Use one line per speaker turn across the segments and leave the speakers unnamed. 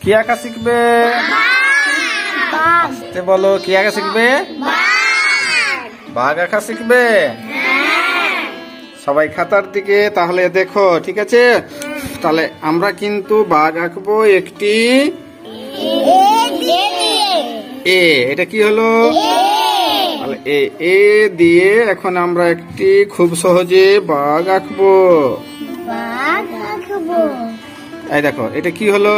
কি আঁকা শিখবে? আস্তে বলো, কি আঁকা শিখবে? বাঘ আঁকা শিখবে। সবাই খাতার দিকে তাহলে দেখো, ঠিক আছে? তাহলে আমরা কিন্তু বাঘ আঁকবো একটি এ। এটা কি হলো? তাহলে এ দিয়ে এখন আমরা একটি খুব সহজে বাঘ আঁকবো। এই দেখো, এটা কি হলো?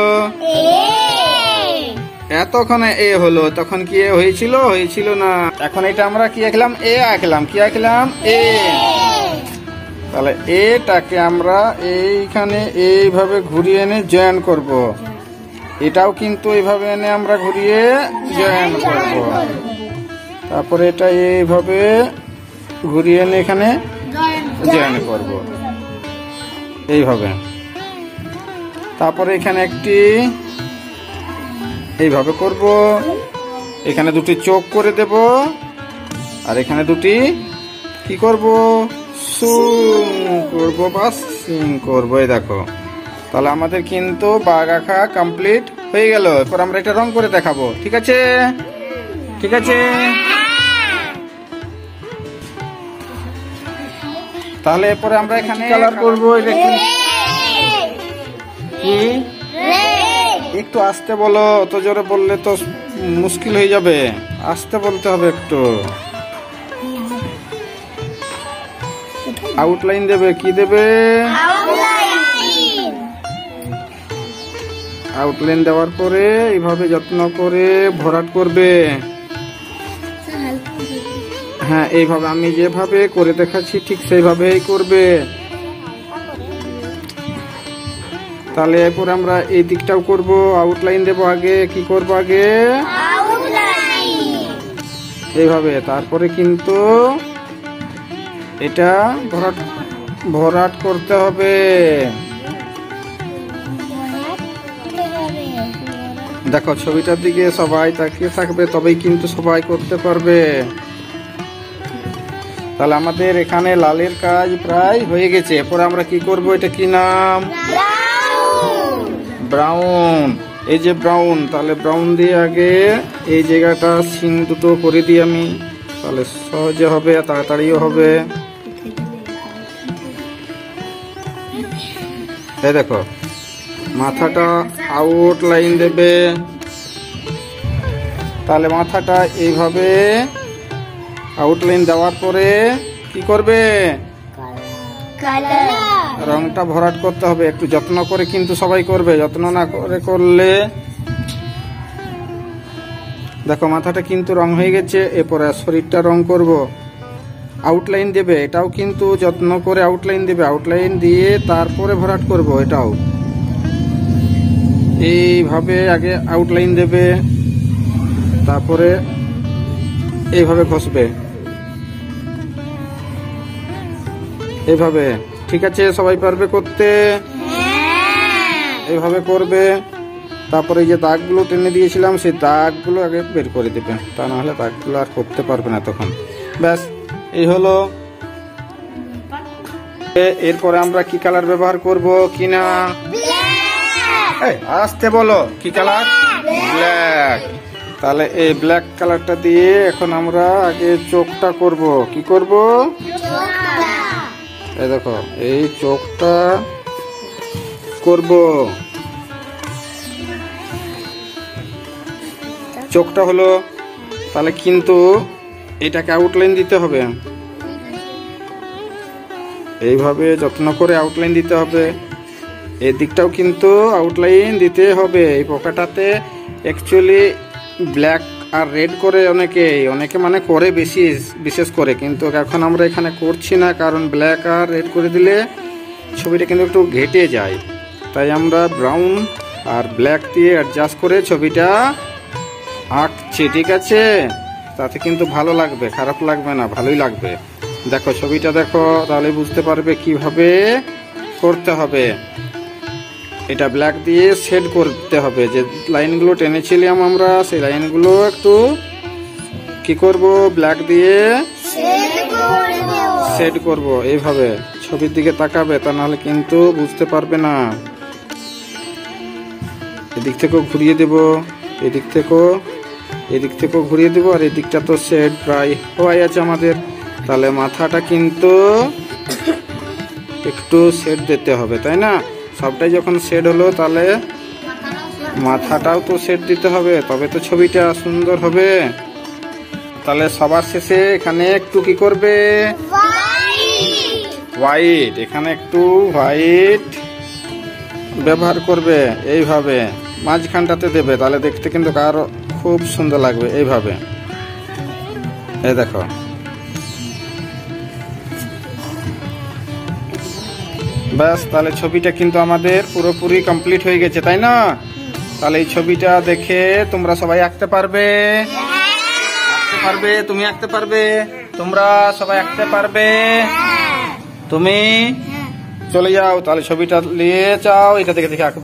এতক্ষণে এ হলো, তখন কি এ হয়েছিল? হয়েছিল না। এখন এটা আমরা কি আঁকলাম? এ আঁকলাম। কি আঁকলাম? এ। তাহলে এটাকে আমরা এইখানে এইভাবে ঘুরিয়ে এনে জয়েন করব। এটাও কিন্তু এইভাবে এনে আমরা ঘুরিয়ে জয়েন করব। তারপরে এটা এইভাবে ঘুরিয়ে এনে এখানে জয়েন করব, এইভাবে। তারপরে এখানে একটি এইভাবে করব, এখানে দুটি চোখ করে দেব, আর এখানে দুটি কি করব? সুম করব বা সিং করব। এই দেখো, তাহলে আমাদের কিন্তু বাঘ আঁকা কমপ্লিট হয়ে গেল। এরপর আমরা এটা রং করে দেখাবো, ঠিক আছে? ঠিক আছে, তাহলে এরপরে আমরা এখানে কালার করবো। এটা কি? একটু আস্তে বলো, অত জোরে বললে তো মুশকিল হয়ে যাবে। আস্তে বলতে হবে একটু। আউটলাইন দেবে। কি দেবে? আউটলাইন দেওয়ার পরে এইভাবে যত্ন করে ভরাট করবে। হ্যাঁ, এইভাবে আমি যেভাবে করে দেখাচ্ছি ঠিক সেইভাবেই করবে। তাহলে এরপর আমরা এই দিকটাও করব, আউটলাইন দেব। আগে কি করব? আগে এইভাবে, তারপরে কিন্তু এটা ভরাট করতে হবে। দেখো, ছবিটার দিকে সবাই তাকিয়ে থাকবে, তবেই কিন্তু সবাই করতে পারবে। তাহলে আমাদের এখানে লালের কাজ প্রায় হয়ে গেছে। এরপরে আমরা কি করব? এটা কি নাম? ব্রাউন। এই যে ব্রাউন, তাহলে ব্রাউন দিয়ে আগে এই জায়গাটা সিং দুটো করে দিই আমি, তাহলে সহজে হবে, তাড়াতাড়িও হবে। এই দেখো, মাথাটা আউটলাইন দেবে। তাহলে মাথাটা এইভাবে আউটলাইন দেওয়ার পরে কি করবে? রংটা ভরাট করতে হবে। একটু যত্ন করে কিন্তু সবাই করবে, যত্ন না করে করলে। দেখো, মাথাটা কিন্তু রং হয়ে গেছে। এরপরে শরীরটা রং করব, আউটলাইন দেবে। এটাও কিন্তু যত্ন করে আউটলাইন দেবে। আউটলাইন দিয়ে তারপরে ভরাট করব। এটাও এইভাবে আগে আউটলাইন দেবে, তারপরে এইভাবে ঘষবে, এইভাবে। ঠিক আছে, সবাই পারবে করতে? এইভাবে করবে। তারপরে এই যে দাগগুলো টেনে দিয়েছিলাম, সেই দাগগুলো আগে বের করে দেবে, তা না হলে দাগগুলো আর করতে পারবে না তখন। ব্যাস, এই হলো। এরপরে আমরা কি কালার ব্যবহার করব? কিনা আসতে বলো, কি কালার? ব্ল্যাক। তাহলে এই ব্ল্যাক কালারটা দিয়ে এখন আমরা আগে চোখটা করব। কি করব? এই দেখো, এই চোখটা করব। চোখটা হলো, তাহলে কিন্তু এটাকে আউটলাইন দিতে হবে। এইভাবে যত্ন করে আউটলাইন দিতে হবে। এই দিকটাও কিন্তু আউটলাইন দিতে হবে। এই পোকাটাতে অ্যাকচুয়ালি ব্ল্যাক আর রেড করে অনেকে মানে করে বিশেষ করে, কিন্তু এখন আমরা এখানে করছি না, কারণ ব্ল্যাক আর রেড করে দিলে ছবিটা কিন্তু একটু ঘেটে যায়। তাই আমরা ব্রাউন আর ব্ল্যাক দিয়ে অ্যাডজাস্ট করে ছবিটা আঁকছি, ঠিক আছে? তাতে কিন্তু ভালো লাগবে, খারাপ লাগবে না, ভালোই লাগবে। দেখো, ছবিটা দেখো, তাহলে বুঝতে পারবে কিভাবে করতে হবে। এটা ব্ল্যাক দিয়ে শেড করতে হবে। যে লাইনগুলো টেনেছিলাম আমরা, সেই লাইনগুলো একটু কি করব? ব্ল্যাক দিয়ে শেড করব। এইভাবে ছবির দিকে তাকাবে, তা নাহলে কিন্তু বুঝতে পারবে না। এদিক থেকেও ঘুরিয়ে দেব, এদিক থেকেও ঘুরিয়ে দেবো। আর এদিকটা তো শেড প্রায় হয়ে আছে আমাদের, তাহলে মাথাটা কিন্তু একটু শেড দিতে হবে, তাই না? সবটাই যখন শেড হলো তাহলে মাথাটাও তো শেড দিতে হবে, তবে তো ছবিটা সুন্দর হবে। তাহলে সবার শেষে এখানে একটু কি করবে, হোয়াইট, এখানে একটু হোয়াইট ব্যবহার করবে, এইভাবে মাঝখানটাতে দেবে, তাহলে দেখতে কিন্তু আরো খুব সুন্দর লাগবে। এইভাবে এই দেখো, ব্যাস, তাহলে ছবিটা কিন্তু আমাদের পুরোপুরি কমপ্লিট হয়ে গেছে, তাই না? তাহলে এই ছবিটা দেখে তোমরা সবাই আঁকতে পারবে, তুমি আঁকতে পারবে, তোমরা সবাই আঁকতে পারবে। তুমি চলে যাও, তাহলে ছবিটা নিয়ে যাও, এটা দেখে দেখে আঁকবে।